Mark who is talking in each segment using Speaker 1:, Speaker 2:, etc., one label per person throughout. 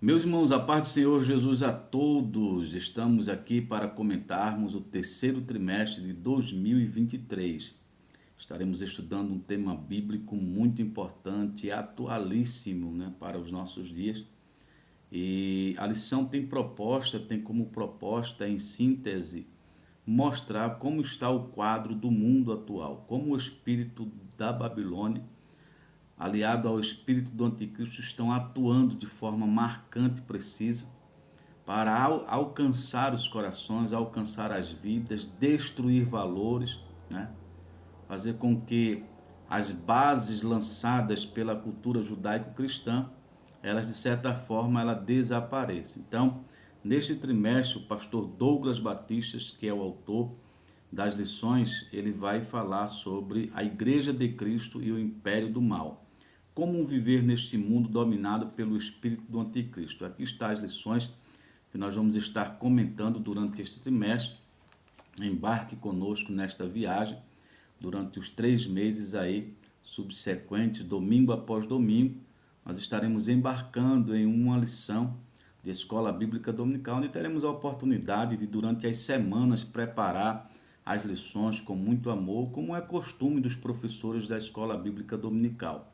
Speaker 1: Meus irmãos, a paz do Senhor Jesus a todos. Estamos aqui para comentarmos o terceiro trimestre de 2023. Estaremos estudando um tema bíblico muito importante e atualíssimo, para os nossos dias. E a lição tem como proposta, em síntese, mostrar como está o quadro do mundo atual, como o espírito da Babilônia aliado ao espírito do anticristo, estão atuando de forma marcante e precisa para alcançar os corações, alcançar as vidas, destruir valores, fazer com que as bases lançadas pela cultura judaico-cristã, elas de certa forma ela desapareçam. Então, neste trimestre, o pastor Douglas Batistas, que é o autor das lições, ele vai falar sobre a Igreja de Cristo e o Império do Mal. Como viver neste mundo dominado pelo espírito do anticristo. Aqui estão as lições que nós vamos estar comentando durante este trimestre. Embarque conosco nesta viagem durante os 3 meses aí subsequentes, domingo após domingo. Nós estaremos embarcando em uma lição de escola bíblica dominical, onde teremos a oportunidade de, durante as semanas, preparar as lições com muito amor, como é costume dos professores da escola bíblica dominical.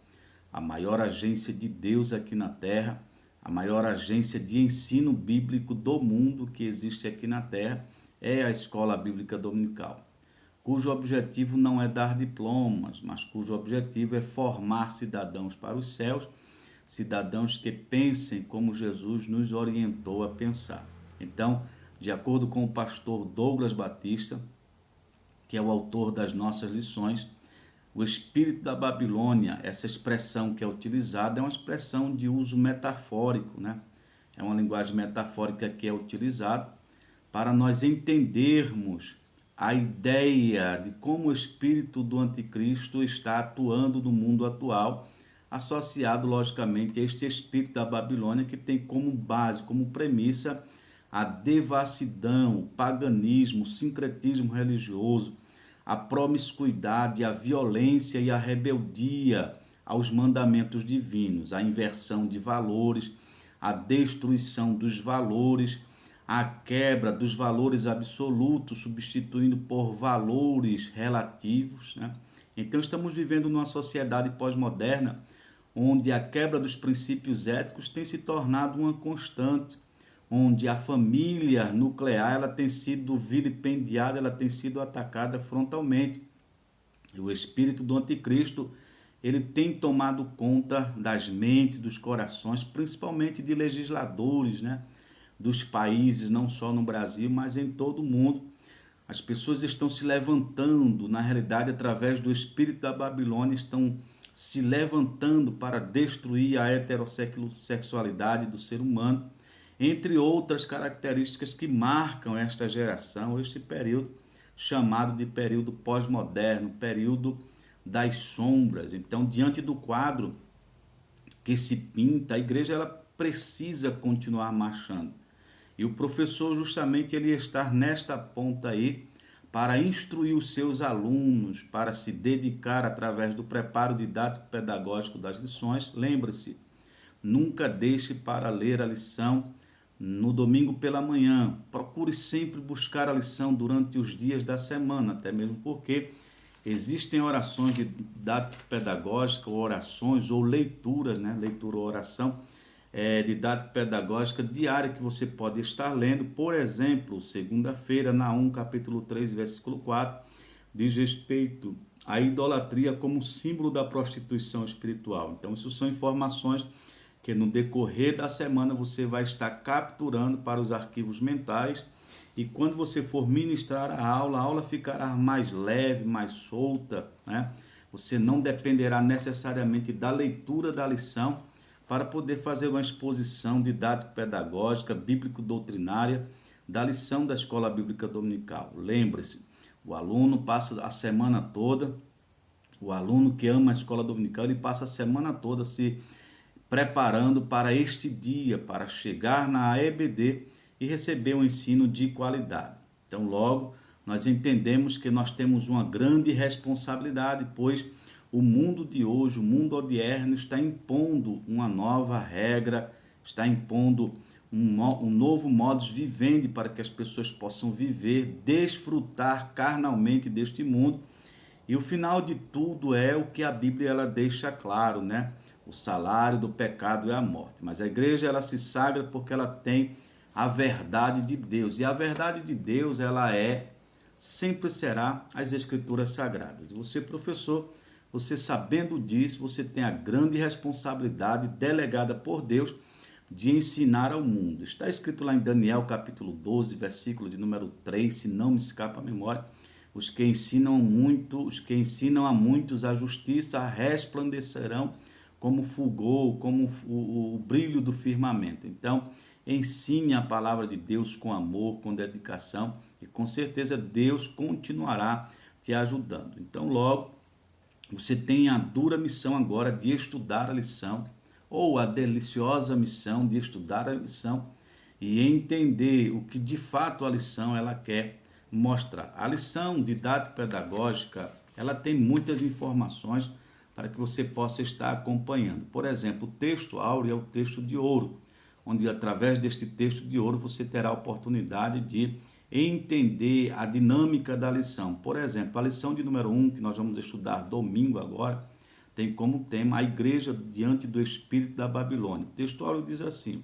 Speaker 1: A maior agência de Deus aqui na Terra, a maior agência de ensino bíblico do mundo que existe aqui na Terra é a Escola Bíblica Dominical, cujo objetivo não é dar diplomas, mas cujo objetivo é formar cidadãos para os céus, cidadãos que pensem como Jesus nos orientou a pensar. Então, de acordo com o pastor Douglas Batista, que é o autor das nossas lições, o espírito da Babilônia, essa expressão que é utilizada, é uma expressão de uso metafórico, É uma linguagem metafórica que é utilizada para nós entendermos a ideia de como o espírito do anticristo está atuando no mundo atual, associado, logicamente, a este espírito da Babilônia que tem como base, como premissa, a devassidão, o paganismo, o sincretismo religioso, a promiscuidade, a violência e a rebeldia aos mandamentos divinos, a inversão de valores, a destruição dos valores, a quebra dos valores absolutos, substituindo por valores relativos. Então, estamos vivendo numa sociedade pós-moderna, onde a quebra dos princípios éticos tem se tornado uma constante, onde a família nuclear ela tem sido vilipendiada, ela tem sido atacada frontalmente. E o espírito do anticristo, ele tem tomado conta das mentes, dos corações, principalmente de legisladores, dos países, não só no Brasil, mas em todo o mundo. As pessoas estão se levantando, na realidade, através do espírito da Babilônia, estão se levantando para destruir a heterossexualidade do ser humano, entre outras características que marcam esta geração, este período chamado de período pós-moderno, período das sombras. Então, diante do quadro que se pinta, a igreja ela precisa continuar marchando. E o professor justamente ele está nesta ponta aí para instruir os seus alunos, para se dedicar através do preparo didático pedagógico das lições. Lembre-se, nunca deixe para ler a lição no domingo pela manhã. Procure sempre buscar a lição durante os dias da semana, até mesmo porque existem orações de didática pedagógica, ou orações ou leituras, leitura ou oração, didática pedagógica diária que você pode estar lendo. Por exemplo, segunda-feira, Naum, capítulo 3, versículo 4, diz respeito à idolatria como símbolo da prostituição espiritual. Então, isso são informações que no decorrer da semana você vai estar capturando para os arquivos mentais, e quando você for ministrar a aula ficará mais leve, mais solta, Você não dependerá necessariamente da leitura da lição para poder fazer uma exposição didático-pedagógica, bíblico-doutrinária da lição da Escola Bíblica Dominical. Lembre-se, o aluno passa a semana toda, o aluno que ama a Escola Dominical, ele passa a semana toda se preparando para este dia, para chegar na EBD e receber um ensino de qualidade. Então, logo, nós entendemos que nós temos uma grande responsabilidade, pois o mundo de hoje, o mundo odierno, está impondo uma nova regra, está impondo um novo modus vivendi para que as pessoas possam viver, desfrutar carnalmente deste mundo. E o final de tudo é o que a Bíblia ela deixa claro, né? O salário do pecado é a morte. Mas a igreja ela se sagra porque ela tem a verdade de Deus. E a verdade de Deus ela sempre será as Escrituras Sagradas. Você, professor, você sabendo disso, você tem a grande responsabilidade delegada por Deus de ensinar ao mundo. Está escrito lá em Daniel capítulo 12, versículo de número 3, se não me escapa a memória, os que ensinam a muitos a justiça resplandecerão como fulgor, como o brilho do firmamento. Então, ensine a palavra de Deus com amor, com dedicação, e com certeza Deus continuará te ajudando. Então, logo, você tem a dura missão agora de estudar a lição, ou a deliciosa missão de estudar a lição e entender o que de fato a lição ela quer mostrar. A lição didático-pedagógica, ela tem muitas informações para que você possa estar acompanhando. Por exemplo, o texto áureo é o texto de ouro, onde através deste texto de ouro você terá a oportunidade de entender a dinâmica da lição. Por exemplo, a lição de número 1, que nós vamos estudar domingo agora, tem como tema a igreja diante do espírito da Babilônia. O texto áureo diz assim: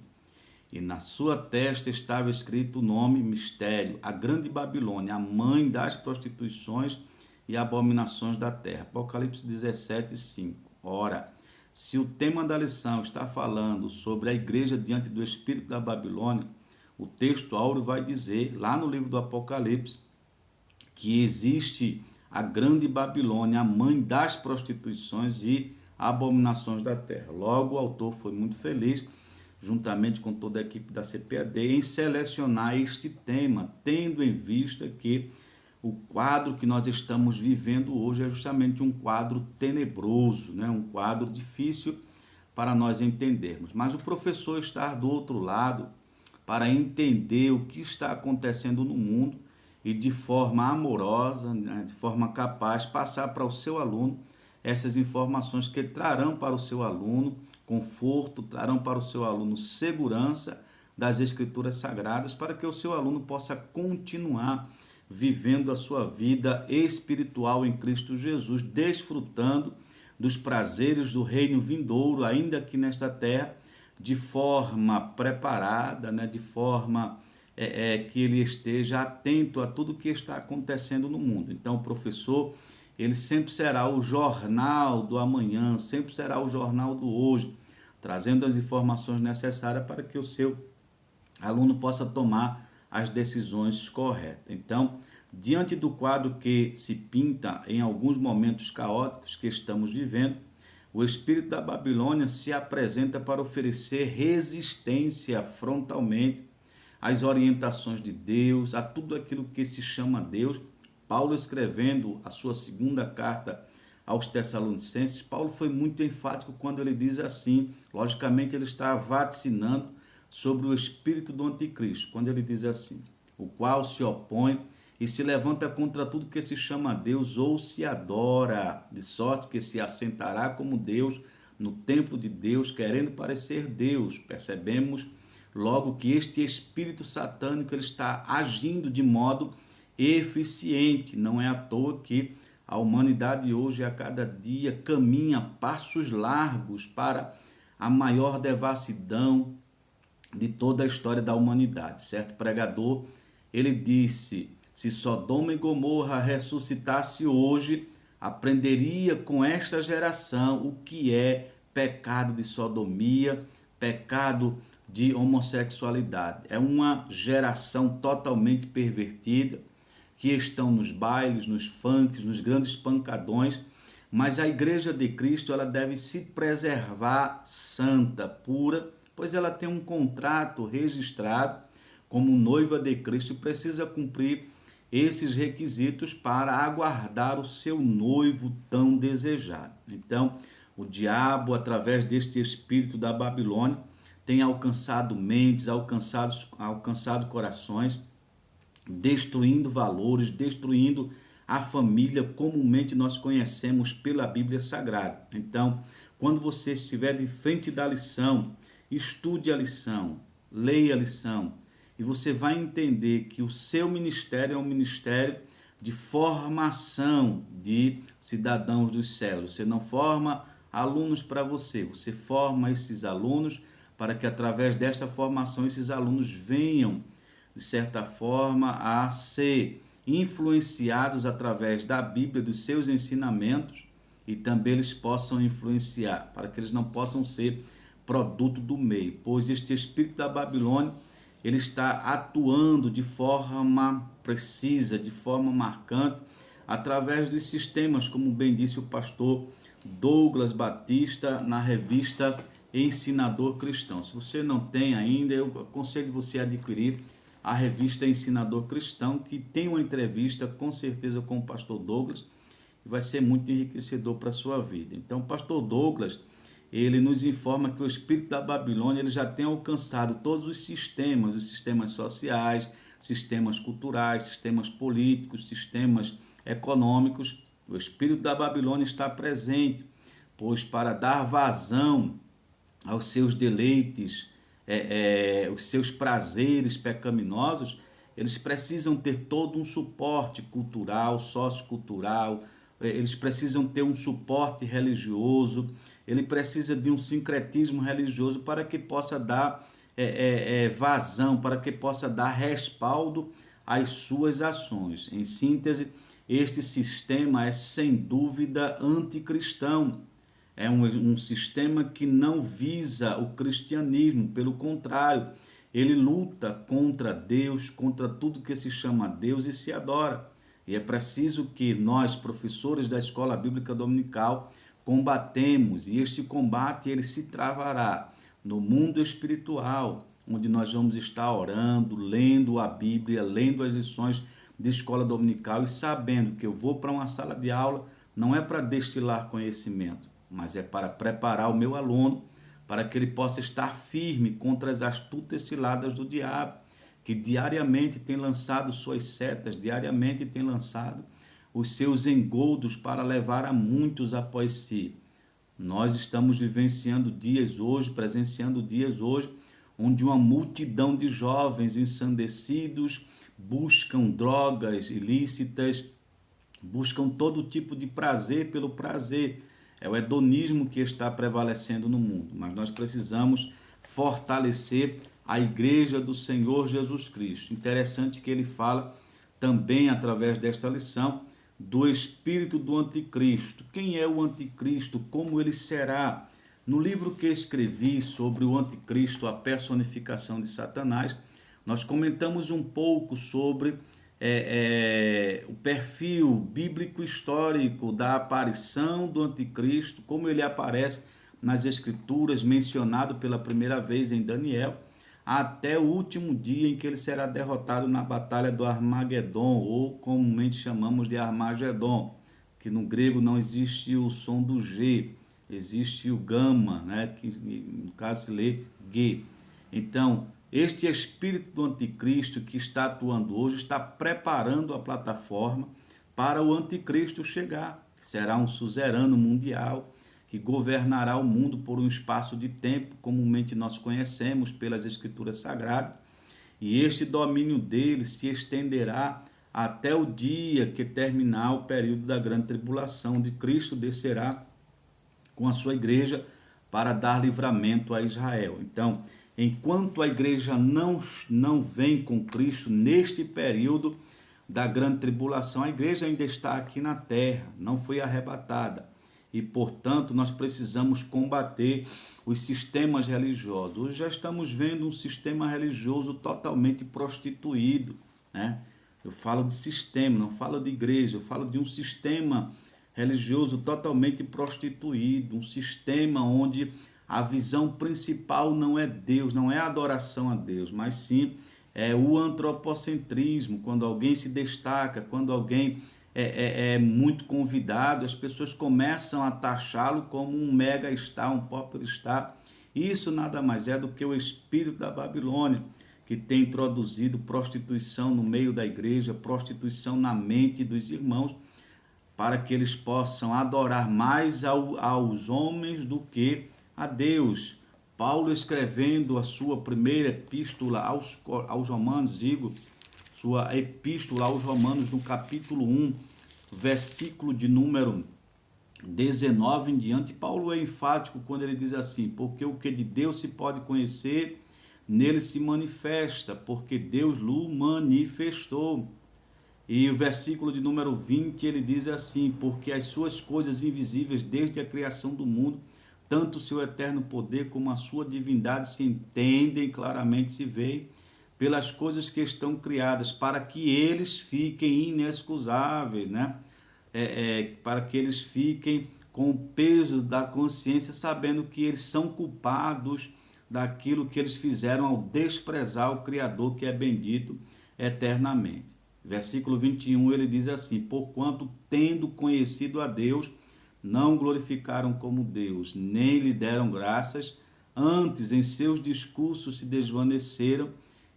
Speaker 1: e na sua testa estava escrito o nome mistério, a grande Babilônia, a mãe das prostituições e abominações da terra. Apocalipse 17, 5. Ora, se o tema da lição está falando sobre a igreja diante do espírito da Babilônia, o texto áureo vai dizer, lá no livro do Apocalipse, que existe a grande Babilônia, a mãe das prostituições e abominações da terra. Logo, o autor foi muito feliz, juntamente com toda a equipe da CPAD, em selecionar este tema, tendo em vista que o quadro que nós estamos vivendo hoje é justamente um quadro tenebroso, né? Um quadro difícil para nós entendermos. Mas o professor estar do outro lado para entender o que está acontecendo no mundo e de forma amorosa, né, de forma capaz, passar para o seu aluno essas informações que trarão para o seu aluno conforto, trarão para o seu aluno segurança das Escrituras Sagradas, para que o seu aluno possa continuar vivendo a sua vida espiritual em Cristo Jesus, desfrutando dos prazeres do reino vindouro, ainda aqui nesta terra, de forma preparada, né, de forma que ele esteja atento a tudo que está acontecendo no mundo. Então, o professor, ele sempre será o jornal do amanhã, sempre será o jornal do hoje, trazendo as informações necessárias para que o seu aluno possa tomar as decisões corretas. Então, diante do quadro que se pinta em alguns momentos caóticos que estamos vivendo, o espírito da Babilônia se apresenta para oferecer resistência frontalmente às orientações de Deus, a tudo aquilo que se chama Deus. Paulo, escrevendo a sua segunda carta aos Tessalonicenses, Paulo foi muito enfático quando ele diz assim, logicamente ele está vaticinando sobre o espírito do anticristo, quando ele diz assim: o qual se opõe e se levanta contra tudo que se chama Deus ou se adora, de sorte que se assentará como Deus no templo de Deus, querendo parecer Deus. Percebemos logo que este espírito satânico ele está agindo de modo eficiente. Não é à toa que a humanidade hoje a cada dia caminha passos largos para a maior devassidão de toda a história da humanidade. Certo pregador, ele disse: se Sodoma e Gomorra ressuscitasse hoje, aprenderia com esta geração o que é pecado de sodomia, pecado de homossexualidade. É uma geração totalmente pervertida, que estão nos bailes, nos funks, nos grandes pancadões, mas a igreja de Cristo ela deve se preservar santa, pura, pois ela tem um contrato registrado como noiva de Cristo e precisa cumprir esses requisitos para aguardar o seu noivo tão desejado. Então, o diabo, através deste espírito da Babilônia, tem alcançado mentes, alcançado corações, destruindo valores, destruindo a família comumente nós conhecemos pela Bíblia Sagrada. Então, quando você estiver de frente da lição estude a lição, leia a lição, e você vai entender que o seu ministério é um ministério de formação de cidadãos dos céus. Você não forma alunos para você, você forma esses alunos para que através desta formação esses alunos venham, de certa forma, a ser influenciados através da Bíblia, dos seus ensinamentos, e também eles possam influenciar, para que eles não possam ser produto do meio, pois este espírito da Babilônia, ele está atuando de forma precisa, de forma marcante, através dos sistemas, como bem disse o pastor Douglas Batista na revista Ensinador Cristão. Se você não tem ainda, eu aconselho você a adquirir a revista Ensinador Cristão, que tem uma entrevista com certeza com o pastor Douglas, e vai ser muito enriquecedor para a sua vida. Então, o pastor Douglas, ele nos informa que o espírito da Babilônia ele já tem alcançado todos os sistemas sociais, sistemas culturais, sistemas políticos, sistemas econômicos. O espírito da Babilônia está presente, pois para dar vazão aos seus deleites, os seus prazeres pecaminosos, eles precisam ter todo um suporte cultural, sociocultural, eles precisam ter um suporte religioso, ele precisa de um sincretismo religioso para que possa dar vazão, para que possa dar respaldo às suas ações. Em síntese, este sistema é sem dúvida anticristão. É um sistema que não visa o cristianismo, pelo contrário, ele luta contra Deus, contra tudo que se chama Deus e se adora. E é preciso que nós, professores da Escola Bíblica Dominical, combatemos, e este combate ele se travará no mundo espiritual, onde nós vamos estar orando, lendo a Bíblia, lendo as lições de escola dominical e sabendo que eu vou para uma sala de aula não é para destilar conhecimento, mas é para preparar o meu aluno para que ele possa estar firme contra as astutas ciladas do diabo, que diariamente tem lançado suas setas, diariamente tem lançado os seus engodos para levar a muitos após si. Nós estamos vivenciando dias hoje, presenciando dias hoje, onde uma multidão de jovens ensandecidos buscam drogas ilícitas, buscam todo tipo de prazer pelo prazer. É o hedonismo que está prevalecendo no mundo, mas nós precisamos fortalecer a igreja do Senhor Jesus Cristo. Interessante que ele fala também através desta lição do espírito do anticristo. Quem é o anticristo? Como ele será? No livro que escrevi sobre o anticristo, a personificação de Satanás, nós comentamos um pouco sobre o perfil bíblico histórico da aparição do anticristo, como ele aparece nas escrituras, mencionado pela primeira vez em Daniel, até o último dia em que ele será derrotado na batalha do Armagedon, ou comumente chamamos de Armagedon, que no grego não existe o som do G, existe o gama, né, que no caso se lê G. Então, este espírito do anticristo que está atuando hoje está preparando a plataforma para o anticristo chegar. Será um suzerano mundial que governará o mundo por um espaço de tempo, comumente nós conhecemos pelas escrituras sagradas, e este domínio dele se estenderá até o dia que terminar o período da grande tribulação, onde Cristo descerá com a sua igreja para dar livramento a Israel. Então, enquanto a igreja não vem com Cristo neste período da grande tribulação, a igreja ainda está aqui na terra, não foi arrebatada. E, portanto, nós precisamos combater os sistemas religiosos. Hoje já estamos vendo um sistema religioso totalmente prostituído, né? Eu falo de sistema, não falo de igreja, eu falo de um sistema religioso totalmente prostituído, um sistema onde a visão principal não é Deus, não é a adoração a Deus, mas sim o antropocentrismo, quando alguém se destaca, quando alguém é muito convidado, as pessoas começam a taxá-lo como um mega star, um pop star. Isso nada mais é do que o espírito da Babilônia, que tem introduzido prostituição no meio da igreja, prostituição na mente dos irmãos, para que eles possam adorar mais aos homens do que a Deus. Paulo, escrevendo a sua primeira epístola aos Romanos, sua epístola aos Romanos, no capítulo 1, versículo de número 19 em diante, Paulo é enfático quando ele diz assim: porque o que de Deus se pode conhecer, nele se manifesta, porque Deus o manifestou. E o versículo de número 20, ele diz assim: porque as suas coisas invisíveis desde a criação do mundo, tanto o seu eterno poder como a sua divindade se entendem claramente, se veem pelas coisas que estão criadas, para que eles fiquem inexcusáveis, né? Para que eles fiquem com o peso da consciência, sabendo que eles são culpados daquilo que eles fizeram ao desprezar o Criador, que é bendito eternamente. Versículo 21, ele diz assim: porquanto, tendo conhecido a Deus, não glorificaram como Deus, nem lhe deram graças, antes em seus discursos se desvaneceram,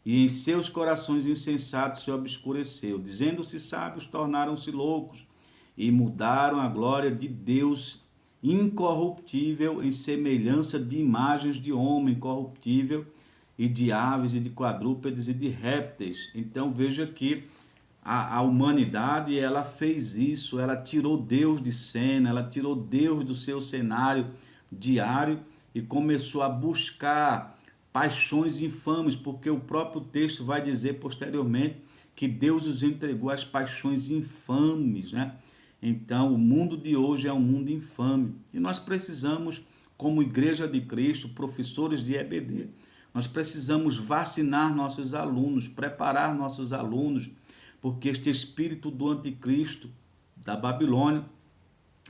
Speaker 1: e em seus corações insensatos se obscureceu. Dizendo-se sábios, tornaram-se loucos, e mudaram a glória de Deus incorruptível em semelhança de imagens de homem corruptível, e de aves, e de quadrúpedes, e de répteis. Então veja que a humanidade, ela fez isso, ela tirou Deus de cena, ela tirou Deus do seu cenário diário e começou a buscar paixões infames, porque o próprio texto vai dizer posteriormente que Deus os entregou às paixões infames, né? Então, o mundo de hoje é um mundo infame. E nós precisamos, como Igreja de Cristo, professores de EBD, nós precisamos vacinar nossos alunos, preparar nossos alunos, porque este espírito do anticristo, da Babilônia,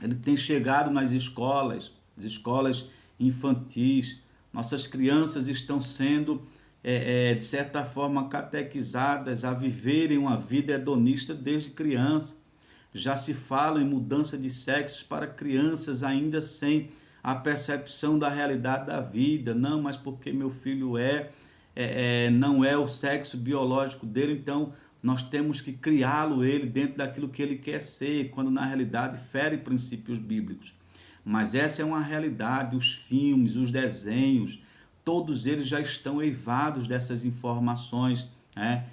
Speaker 1: ele tem chegado nas escolas, as escolas infantis. Nossas crianças estão sendo, de certa forma, catequizadas a viverem uma vida hedonista desde criança. Já se fala em mudança de sexos para crianças ainda sem a percepção da realidade da vida. Não, mas porque meu filho não é o sexo biológico dele, então nós temos que criá-lo ele dentro daquilo que ele quer ser, quando na realidade fere princípios bíblicos. Mas essa é uma realidade, os filmes, os desenhos, todos eles já estão eivados dessas informações, né?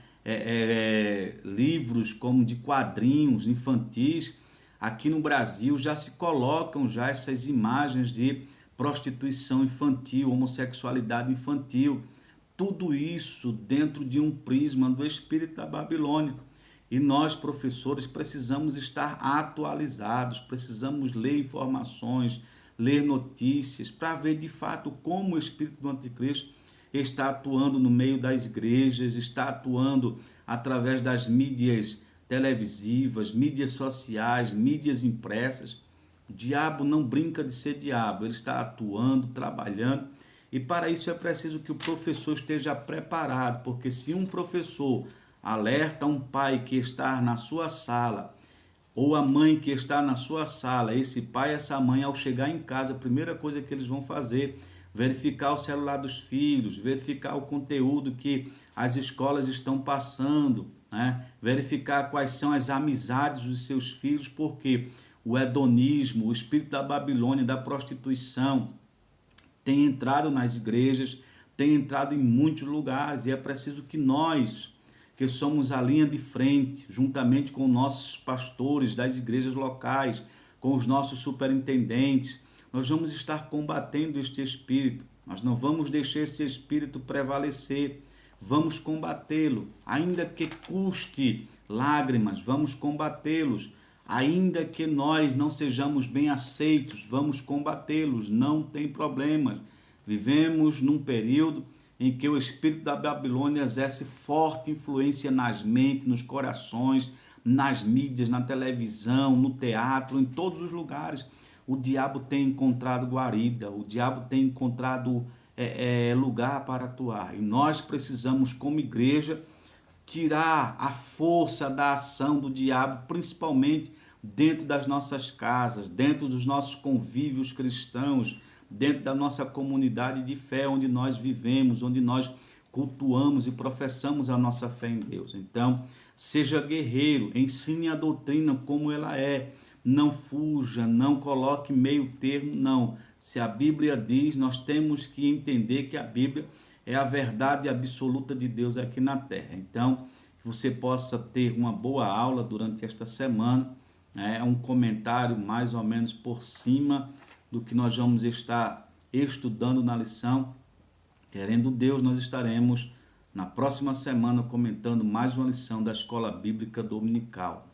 Speaker 1: Livros como de quadrinhos infantis, aqui no Brasil já se colocam já essas imagens de prostituição infantil, homossexualidade infantil, tudo isso dentro de um prisma do espírito da Babilônia. E nós, professores, precisamos estar atualizados, precisamos ler informações, ler notícias, para ver de fato como o espírito do anticristo está atuando no meio das igrejas, está atuando através das mídias televisivas, mídias sociais, mídias impressas. O diabo não brinca de ser diabo, ele está atuando, trabalhando, e para isso é preciso que o professor esteja preparado, porque se um professor alerta um pai que está na sua sala, ou a mãe que está na sua sala, esse pai e essa mãe, ao chegar em casa, a primeira coisa que eles vão fazer, verificar o celular dos filhos, verificar o conteúdo que as escolas estão passando, né? Verificar quais são as amizades dos seus filhos, porque o hedonismo, o espírito da Babilônia, da prostituição, tem entrado nas igrejas, tem entrado em muitos lugares, e é preciso que nós, que somos a linha de frente, juntamente com nossos pastores das igrejas locais, com os nossos superintendentes, nós vamos estar combatendo este espírito. Nós não vamos deixar esse espírito prevalecer, vamos combatê-lo, ainda que custe lágrimas, vamos combatê-los, ainda que nós não sejamos bem aceitos, vamos combatê-los, não tem problemas. Vivemos num período em que o espírito da Babilônia exerce forte influência nas mentes, nos corações, nas mídias, na televisão, no teatro, em todos os lugares. O diabo tem encontrado guarida, o diabo tem encontrado lugar para atuar. E nós precisamos, como igreja, tirar a força da ação do diabo, principalmente dentro das nossas casas, dentro dos nossos convívios cristãos, dentro da nossa comunidade de fé, onde nós vivemos, onde nós cultuamos e professamos a nossa fé em Deus. Então, seja guerreiro, ensine a doutrina como ela é, não fuja, não coloque meio termo, não. Se a Bíblia diz, nós temos que entender que a Bíblia é a verdade absoluta de Deus aqui na terra. Então, que você possa ter uma boa aula durante esta semana, né? Um comentário mais ou menos por cima do que nós vamos estar estudando na lição. Querendo Deus, nós estaremos na próxima semana comentando mais uma lição da Escola Bíblica Dominical.